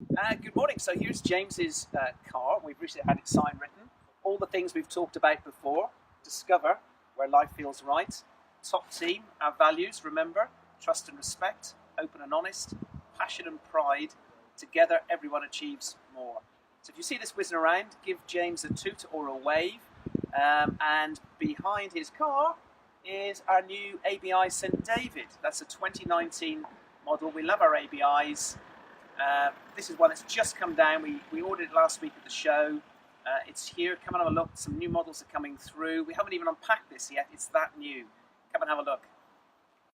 Good morning. So here's James's car. We've recently had its sign written. All the things we've talked about before. Discover where life feels right. Top team, our values, remember. Trust and respect. Open and honest. Passion and pride. Together, everyone achieves more. So if you see this whizzing around, give James a toot or a wave. And behind his car is our new ABI St David. That's a 2019 model. We love our ABIs. This is one that's just come down. We ordered it last week at the show. It's here. Come and have a look. Some new models are coming through. We haven't even unpacked this yet. It's that new. Come and have a look.